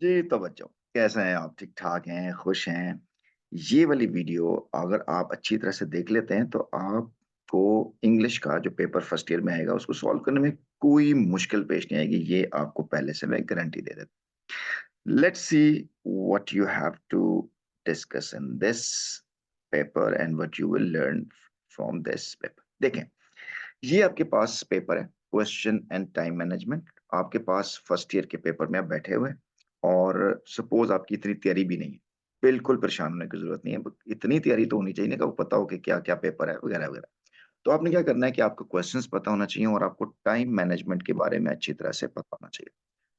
जी, तो बच्चों, कैसे हैं आप? ठीक-ठाक हैं, खुश हैं? ये वाली वीडियो अगर आप अच्छी तरह से देख लेते हैं, तो आपको इंग्लिश का जो पेपर फर्स्ट ईयर में आएगा, उसको सॉल्व करने में कोई मुश्किल पेश नहीं आएगी। ये आपको पहले से मैं गारंटी दे देता हूँ। Let's see what you have to discuss in this paper and what you will learn from this paper. देखें, ये आपके पास पेपर है, क्वेश्चन एंड टाइम मैनेजमेंट। आपके पास फर्स्ट ईयर के पेपर में आप बैठे हुए हैं और सपोज आपकी इतनी तैयारी भी नहीं है। बिल्कुल परेशान होने की जरूरत नहीं है, इतनी तैयारी तो होनी चाहिए ना कि आपको पता हो कि क्या क्या पेपर है वगैरह वगैरह। तो आपने क्या करना है कि आपको क्वेश्चंस पता होना चाहिए और आपको टाइम मैनेजमेंट के बारे में अच्छी तरह से पता होना चाहिए।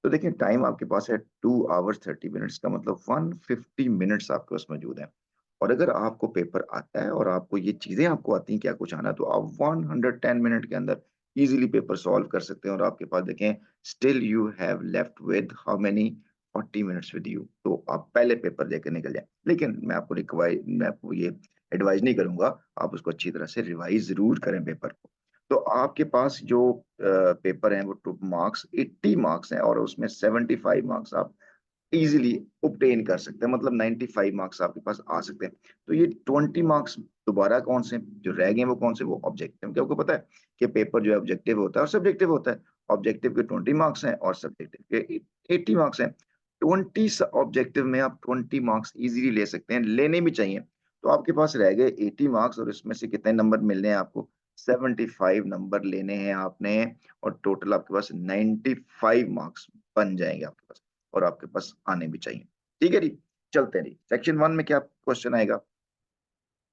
तो देखिए, टाइम आपके पास है 2 आवर्स 30 मिनट्स का मतलब 150 मिनट्स आपके पास मौजूद है। और अगर आपको पेपर आता है और आपको ये चीजें आपको आती हैं क्या कुछ आना, तो आप 110 मिनट के अंदर इजीली पेपर सॉल्व कर सकते हैं। और आपके पास देखें, still you have left with how many 40 minutes with you. तो आप पहले पेपर देकर निकल जाए। लेकिन मैं आपको ये एडवाइस नहीं करूंगा, आप उसको अच्छी तरह से रिवाइज जरूर करें पेपर को। तो आपके पास जो पेपर है वो टू मार्क्स 80 मार्क्स हैं और उसमें 75 मार्क्स आप इजीली ऑब्टेन कर सकते हैं, मतलब 95 मार्क्स आपके पास आ सकते हैं। तो ये 20 मार्क्स दोबारा कौन से जो रह गए वो कौन से, वो ऑब्जेक्टिव के। आपको पता है कि पेपर जो है ऑब्जेक्टिव होता है और सब्जेक्टिव होता है। ऑब्जेक्टिव के 20 मार्क्स हैं और सब्जेक्टिव के 80 मार्क्स हैं। 20 ऑब्जेक्टिव में आप 20 मार्क्स इजीली ले सकते हैं, लेने भी चाहिए। तो आपके पास रह गए 80 मार्क्स और इसमें से कितने नंबर मिलने हैं आपको? 75 नंबर लेने हैं आपने। और टोटल आपके पास 95 मार्क्स बन जाएंगे आपके पास, और आपके पास आने भी चाहिए। ठीक है जी? चलते हैं जी। सेक्शन 1 में क्या क्वेश्चन आएगा?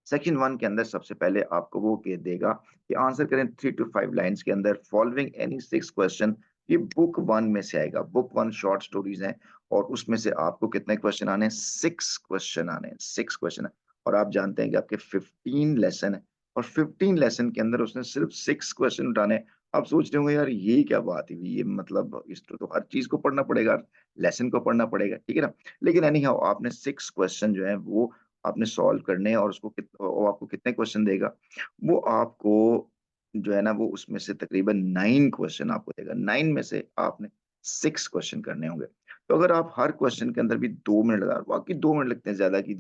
सेक्शन 1 के अंदर सबसे पहले आपको वो कह देगा कि आंसर करें 3 टू 5 लाइन्स के अंदर फॉलोइंग एनी 6 क्वेश्चन। ये बुक 1 में से आएगा। बुक 1 शॉर्ट स्टोरीज़ हैं और उसमें से आपको कितने क्वेश्चन आने हैं? 6 क्वेश्चन आने हैं, 6 क्वेश्चन है। और आप जानते हैं कि आपके 15 लेसन है और 15 लेसन के अंदर उसने सिर्फ 6 क्वेश्चन उठाने हैं। आप सोच रहे होंगे, यार ये क्या बात हुई? ये मतलब इसको तो हर चीज़ को पढ़ना पड़ेगा, लेसन को पढ़ना पड़ेगा, ठीक है ना? लेकिन एनी हाउ आपने 6 क्वेश्चन जो हैं वो आपने सॉल्व करने हैं और उसको वो आपको कितने क्वेश्चन देगा? वो आपको जो है ना, वो उसमें से तकरीबन 9 क्वेश्चन आपको देगा। 9 में से आपने 6 क्वेश्चन करने होंगे। तो अगर आप हर क्वेश्चन के अंदर भी 2 मिनट लगा, वाक़ई 2 मिनट लगते हैं, ज़्यादा की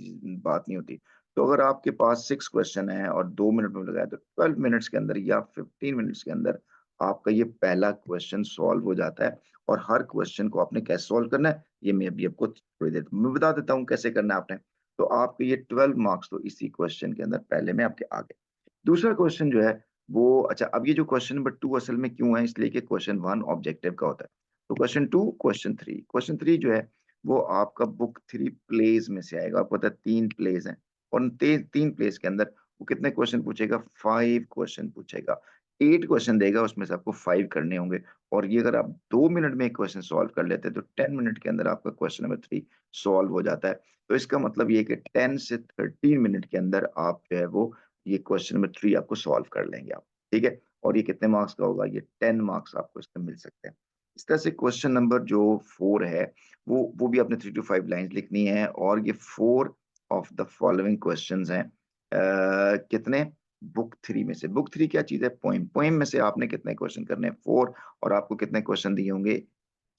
बात नहीं होती। तो अगर आपके पास 6 क्वेश्चन हैं और 2 मिनट में लगाए, तो 12 मिनट्स के अंदर या 15 मिनट्स के अंदर आपका ये पहला क्वेश्चन सॉल्व हो जाता है। और हर क्वेश्चन को आपने कैसे सॉल्व करना है, ये मैं अभी आपको थोड़ी देर में बता देता हूँ कैसे करना है आपने। तो आपके ये 12 मार्क्स तो इसी क्वेश्चन के अंदर पहले में आपके आ गए। दूसरा क्वेश्चन जो है वो, अच्छा, अब ये जो क्वेश्चन नंबर 2 असल में क्यों है, इसलिए कि क्वेश्चन 1 ऑब्जेक्टिव का होता है। तो क्वेश्चन 2, क्वेश्चन 3 जो है वो आपका बुक 3 प्लेज़ में से आएगा। आपको पता है 3 प्लेज़ हैं और उन 3 प्लेज़ के अंदर वो कितने क्वेश्चन पूछेगा? 5 क्वेश्चन पूछेगा। 8 क्वेश्चन देगा, उसमें से आपको 5 करने होंगे। और ये अगर आप 2 मिनट में एक क्वेश्चन सॉल्व कर लेते हैं, तो 10 मिनट के अंदर आपका क्वेश्चन नंबर 3 सॉल्व हो जाता है। तो इसका मतलब ये है कि 10 से 13 मिनट के अंदर आप जो है वो ये क्वेश्चन नंबर 3 आपको सॉल्व कर लेंगे आप, ठीक है? और ये कितने मार्क्स का होगा? ये 10 मार्क्स आपको इसमें मिल सकते हैं। इस तरह से क्वेश्चन नंबर जो 4 है, वो भी आपने 3 टू 5 लाइन्स लिखनी है और ये 4 ऑफ द फॉलोइंग क्वेश्चन्स हैं। कितने? बुक 3 में से। बुक 3 क्या चीज़ है? पोएम। पोएम में से आपने कितने क्वेश्चन करने हैं? 4। और आपको कितने क्वेश्चन दिए होंगे?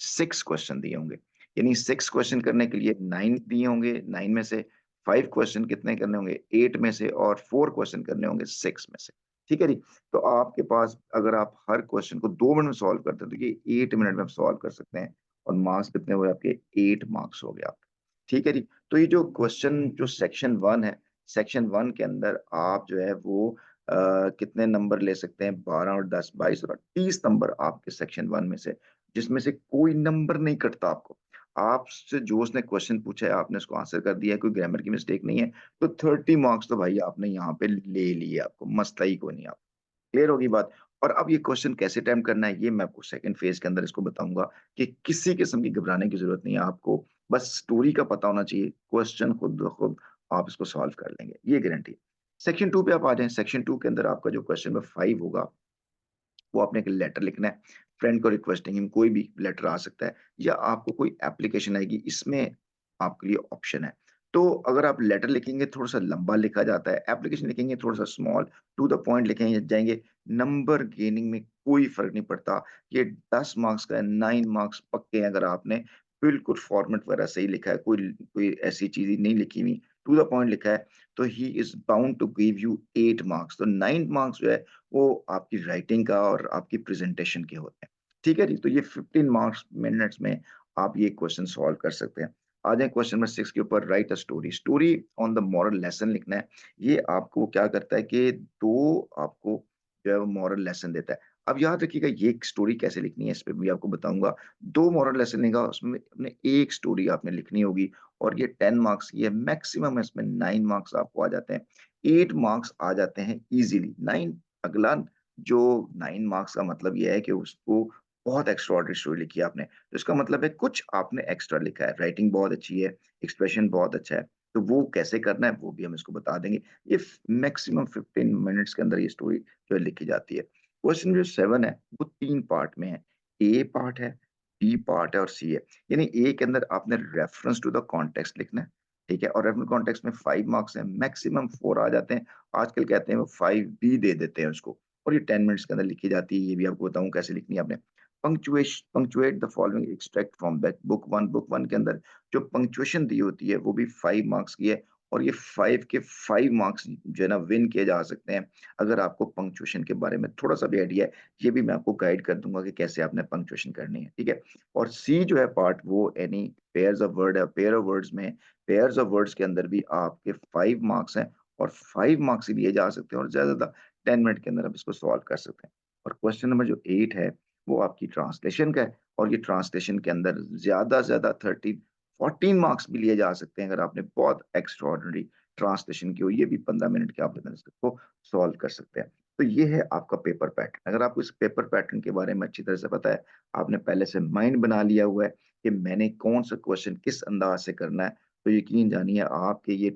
6 क्वेश्चन दिए होंगे। यानी 6 क्वेश्चन करने के लिए 9 दिए होंगे, 9 में से 5 क्वेश्चन कितने करने होंगे? 8 में से, और 4 क्वेश्चन करने होंगे 6 में से। ठीक है जी? तो आपके पास अगर आप हर क्वेश्चन को 2 मिनट में सॉल्व करते हैं, तो ये 8 मिनट में आप सॉल्व कर सकते हैं और मार्क्स कितने हुए आपके? 8 मार्क्स हो गए आपके। ठीक है जी? तो ये जो क्वेश्चन जो सेक्शन 1 है, सेक्शन 1 के अंदर आप जो है वो कितने नंबर ले सकते हैं? 12 और 10, 22 और 30 नंबर आपके सेक्शन 1 में से, जिसमें से कोई नंबर नहीं कटता आपको। आपसे जो उसने क्वेश्चन पूछा है, आपने उसको आंसर कर दिया है, कोई ग्रामर की मिस्टेक नहीं है, तो 30 मार्क्स तो भाई आपने यहाँ पे ले लिए, आपको मसला ही कोई नहीं आप। क्लियर होगी बात? और अब ये क्वेश्चन कैसे अटेम्प्ट करना है, ये मैं आपको सेकंड फेज़ के अंदर इसको बताऊँगा कि किसी किस्म की घबराने की ज़रूरत नहीं है आपको। बस स्टोरी का पता होना चाहिए, क्वेश्चन खुद ब खुद आप इसको सॉल्व कर लेंगे, ये गारंटी है। सेक्शन 2 पे आप आ जाएँ, सेक्शन 2 के अंदर आपका जो क्वेश्चन नंबर 5 होगा, वो आपने एक लेटर लिखना है, फ्रेंड को रिक्वेस्टिंग हिम, कोई भी लेटर आ सकता है या आपको कोई एप्लीकेशन आएगी, इसमें आपके लिए ऑप्शन है। तो अगर आप लेटर लिखेंगे थोड़ा-सा लंबा लिखा जाता है, एप्लीकेशन लिखेंगे थोड़ा-सा स्मॉल, टू द पॉइंट लिखेंगे जाएँगे, नंबर गेनिंग में कोई फ़र्क नहीं पड़ता। ये 10 मार्क्स का है, 9 मार्क्स पक्के हैं अगर आपने बिल्कुल फॉर्मेट वगैरह सही लिखा है, कोई कोई ऐसी चीज़ ही नहीं लिखी हुई, टू द पॉइंट लिखा है, तो he is bound to give you 8 marks. तो 9 मार्क्स जो है, वो आपकी राइटिंग का और आपकी प्रेज़ेंटेशन के होते हैं। ठीक है जी? तो ये 15 मार्क्स मिनट्स में आप ये क्वेश्चन सॉल्व कर सकते हैं। आ जाएँ क्वेश्चन नंबर 6 के ऊपर, right a story. Story on the moral lesson लिखना है। ये आपको क्या करता है कि 2 आपको जो है वो मॉरल लेसन देता है। अब याद रखिएगा ये स्टोरी कैसे लिखनी है, इस पे भी आपको बताऊँगा। 2 मॉरल लेसन लेगा, उसमें अपने 1 स्टोरी आपने लिखनी होगी और ये 10 मार्क्स की है, मैक्सिमम इसमें 9 मार्क्स आपको आ जाते हैं। 8 मार्क्स आ जाते हैं ईज़िली, 9 अगला जो 9 मार्क्स का मतलब ये है कि उसको बहुत एक्स्ट्राऑर्डिनरी स्टोरी लिखी है आपने। तो इसका मतलब है कुछ आपने एक्स्ट्रा लिखा है, राइटिंग बहुत अच्छी है, एक्सप्रेशन बहुत अच्छा है। तो वो कैसे करना है, वो भी हम इसको बता देंगे। ये मैक्सिमम 15 मिनट्स के अंदर ये स्टोरी जो है लिखी जाती है। क्वेश्चन जो 7 है, वो 3 पार्ट में है। ए पार्ट है, बी पार्ट है और सी है। यानी ए के अंदर आपने रेफरेंस टू द कॉन्टेक्स्ट लिखना है, ठीक है? और रेफरेंस कॉन्टेक्स्ट में 5 मार्क्स हैं, मैक्सिमम 4 आ जाते हैं। आजकल कहते हैं वो 5 भी दे देते हैं उसको और ये 10 मिनट्स के अंदर लिखी जाती है। ये भी आपको बताऊँ कैसे लिखनी है आपने। Punctuate the following extract from that book 1। Book 1 के अंदर जो पंक्चुएशन दी होती है, वो भी 5 मार्क्स की है और ये 5 के 5 मार्क्स जो है ना विन किए जा सकते हैं, अगर आपको पंक्चुएशन के बारे में थोड़ा-सा भी आइडिया है। ये भी मैं आपको गाइड कर दूँगा कि कैसे आपने पंक्चुएशन करनी है, ठीक है? और सी जो है पार्ट, वो एनी पेयर्स ऑफ वर्ड है, पेयर ऑफ वर्ड्स में पेयर्स ऑफ वर्ड्स के अंदर भी आपके 5 मार्क्स हैं और 5 मार्क्स ही लिए जा सकते हैं और ज़्यादा से ज़्यादा 10 मिनट के अंदर आप इसको सॉल्व कर सकते हैं। और क्वेश्चन नंबर जो 8 है, वो आपकी ट्रांसलेशन का है और ये ट्रांसलेशन के अंदर ज़्यादा से ज़्यादा 13 14 मार्क्स भी लिए जा सकते हैं अगर आपने बहुत एक्स्ट्राऑर्डिनरी ट्रांसलेशन की हो, ये भी 15 मिनट के आप अंदर इसको सॉल्व कर सकते हैं। तो ये है आपका पेपर पैटर्न। अगर आपको इस पेपर पैटर्न के बारे में अच्छी तरह से पता है, आपने पहले से माइंड बना लिया हुआ है कि मैंने कौन-सा क्वेश्चन किस अंदाज़ से करना है, तो यकीन जानिए आपके ये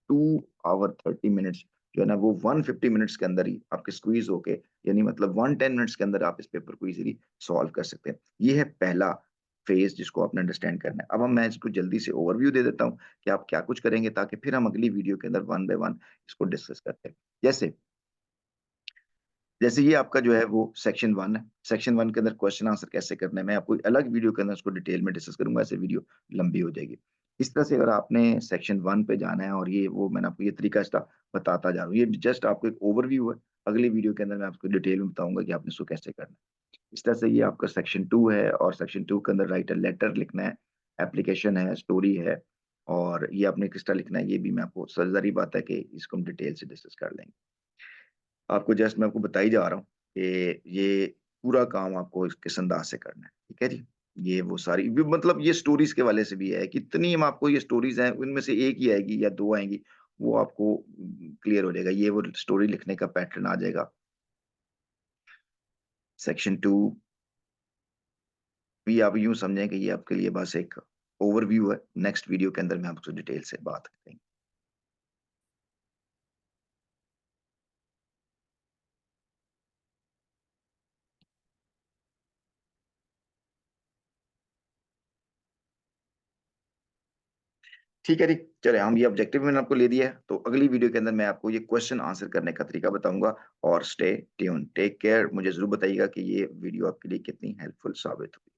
2 ऑवर 30 मिनट्स जो है ना, वो 150 मिनट्स के अंदर ही आपके स्क्वीज़ होके, यानी मतलब 110 मिनट्स के अंदर आप इस पेपर को ईज़िली सॉल्व कर सकते हैं। ये है पहला फ़ेज़ जिसको आपने अंडरस्टैंड करना है। अब मैं इसको जल्दी से ओवरव्यू दे देता हूँ कि आप क्या कुछ करेंगे ताकि फिर हम अगली वीडियो के अंदर वन बाय वन इसको डिस्कस करते हैं। जैसे जैसे ये आपका जो है वो सेक्शन 1 है। सेक्शन 1 के अंदर क्वेश्चन आंसर कैसे करना है, मैं आपको अलग वीडियो के अंदर उसको डिटेल में डिस्कस करूँगा, ऐसे वीडियो लंबी हो जाएगी। इस तरह से अगर आपने सेक्शन 1 पे जाना है और ये वो मैंने आपको ये तरीका इसका बताता जा रहा हूँ। ये जस्ट आपको एक ओवरव्यू है। अगली वीडियो के अंदर मैं आपको डिटेल में बताऊँगा कि आपने इसको कैसे करना है। इस तरह से ये आपका सेक्शन 2 है और सेक्शन 2 के अंदर राइट अ लेटर लिखना है, एप्लीकेशन है, स्टोरी है और ये आपने किस तरह लिखना है, ये भी मैं आपको ज़ाहिर-सी बात है कि इसको हम डिटेल से डिस्कस कर लेंगे। आपको जस्ट मैं आपको बता ही जा रहा हूँ कि ये पूरा काम आपको इस किस अंदाज़ से करना है, ठीक है जी? ये वो सारी भी मतलब ये स्टोरीज़ के हवाले से भी है, कितनी हम आपको ये स्टोरीज़ हैं, उनमें से 1 ही आएगी या 2 आएँगी, वो आपको क्लियर हो जाएगा। ये वो स्टोरी लिखने का पैटर्न आ जाएगा। सेक्शन 2 भी आप यूँ समझें कि ये आपके लिए बस एक ओवरव्यू है। नेक्स्ट वीडियो के अंदर मैं आपसे डिटेल से बात करेंगे। ठीक है जी, चलें हम ये ऑब्जेक्टिव मैंने आपको ले दिया है, तो अगली वीडियो के अंदर मैं आपको ये क्वेश्चन आंसर करने का तरीका बताऊँगा और स्टे ट्यून्ड। टेक केयर, मुझे ज़रूर बताइएगा कि ये वीडियो आपके लिए कितनी हेल्पफुल साबित हुई।